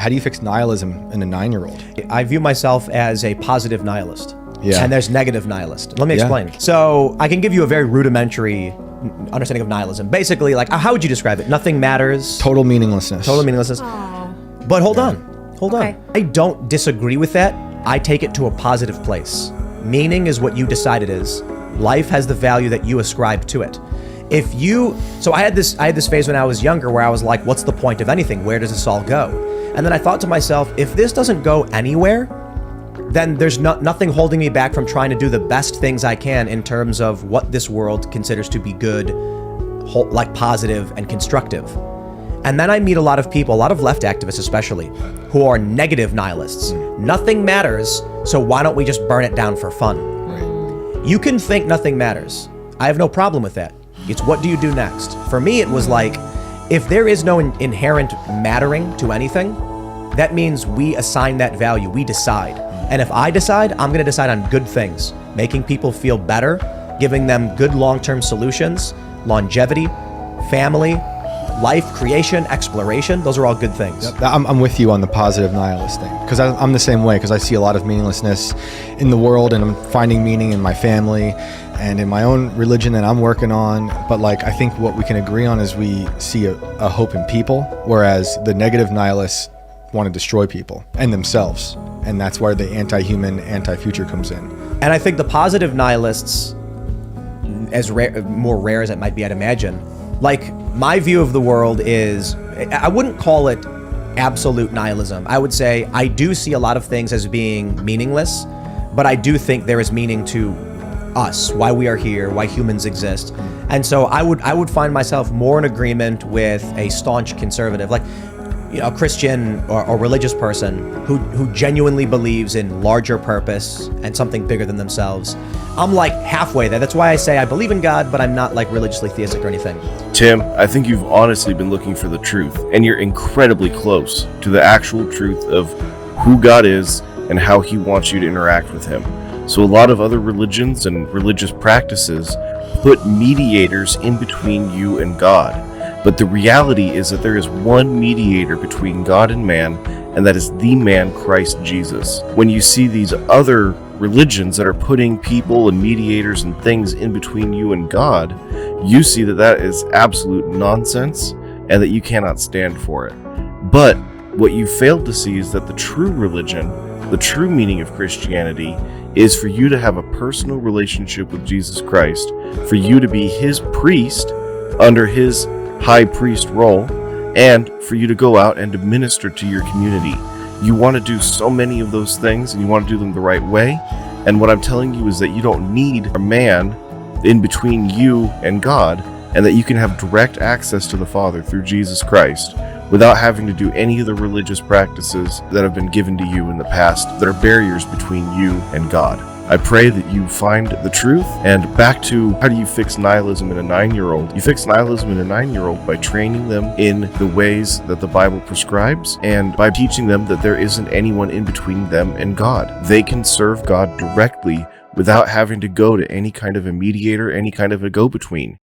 How do you fix nihilism in a 9-year-old? I view myself as a positive nihilist. Yeah. And there's negative nihilist. Let me explain. So I can give you a very rudimentary understanding of nihilism. Basically, like, how would you describe it? Nothing matters. Total meaninglessness. Total meaninglessness. Aww. But hold on. Okay. I don't disagree with that. I take it to a positive place. Meaning is what you decide it is. Life has the value that you ascribe to it. So I had this phase when I was younger where I was like, what's the point of anything? Where does this all go? And then I thought to myself, if this doesn't go anywhere, then there's nothing holding me back from trying to do the best things I can in terms of what this world considers to be good, like positive and constructive. And then I meet a lot of people, a lot of left activists especially, who are negative nihilists. Nothing matters, so why don't we just burn it down for fun? Right. You can think nothing matters. I have no problem with that. It's what do you do next? For me, it was like, if there is no inherent mattering to anything, that means we assign that value, we decide. And if I decide, I'm gonna decide on good things, making people feel better, giving them good long-term solutions, longevity, family, life, creation, exploration. Those are all good things. Yep. I'm with you on the positive nihilist thing, because I'm the same way, because I see a lot of meaninglessness in the world, and I'm finding meaning in my family and in my own religion that I'm working on. But like, I think what we can agree on is we see a hope in people, whereas the negative nihilists want to destroy people and themselves. And that's where the anti-human, anti-future comes in. And I think the positive nihilists, as more rare as it might be, I'd imagine, like, my view of the world is, I wouldn't call it absolute nihilism. I would say I do see a lot of things as being meaningless, but I do think there is meaning to us, why we are here, why humans exist. And so I would find myself more in agreement with a staunch conservative, like, you know, a Christian or religious person who genuinely believes in larger purpose and something bigger than themselves. I'm like halfway there. That's why I say I believe in God, but I'm not like religiously theistic or anything. Tim, I think you've honestly been looking for the truth, and you're incredibly close to the actual truth of who God is and how he wants you to interact with him. So a lot of other religions and religious practices put mediators in between you and God. But the reality is that there is one mediator between God and man, and that is the man Christ Jesus. When you see these other religions that are putting people and mediators and things in between you and God, you see that that is absolute nonsense and that you cannot stand for it. But what you failed to see is that the true religion, the true meaning of Christianity, is for you to have a personal relationship with Jesus Christ, for you to be his priest under his high priest role, and for you to go out and to minister to your community. You want to do so many of those things, and you want to do them the right way. And what I'm telling you is that you don't need a man in between you and God, and that you can have direct access to the Father through Jesus Christ without having to do any of the religious practices that have been given to you in the past that are barriers between you and God. I pray that you find the truth. And back to, how do you fix nihilism in a 9-year-old? You fix nihilism in a 9-year-old by training them in the ways that the Bible prescribes, and by teaching them that there isn't anyone in between them and God. They can serve God directly without having to go to any kind of a mediator, any kind of a go-between.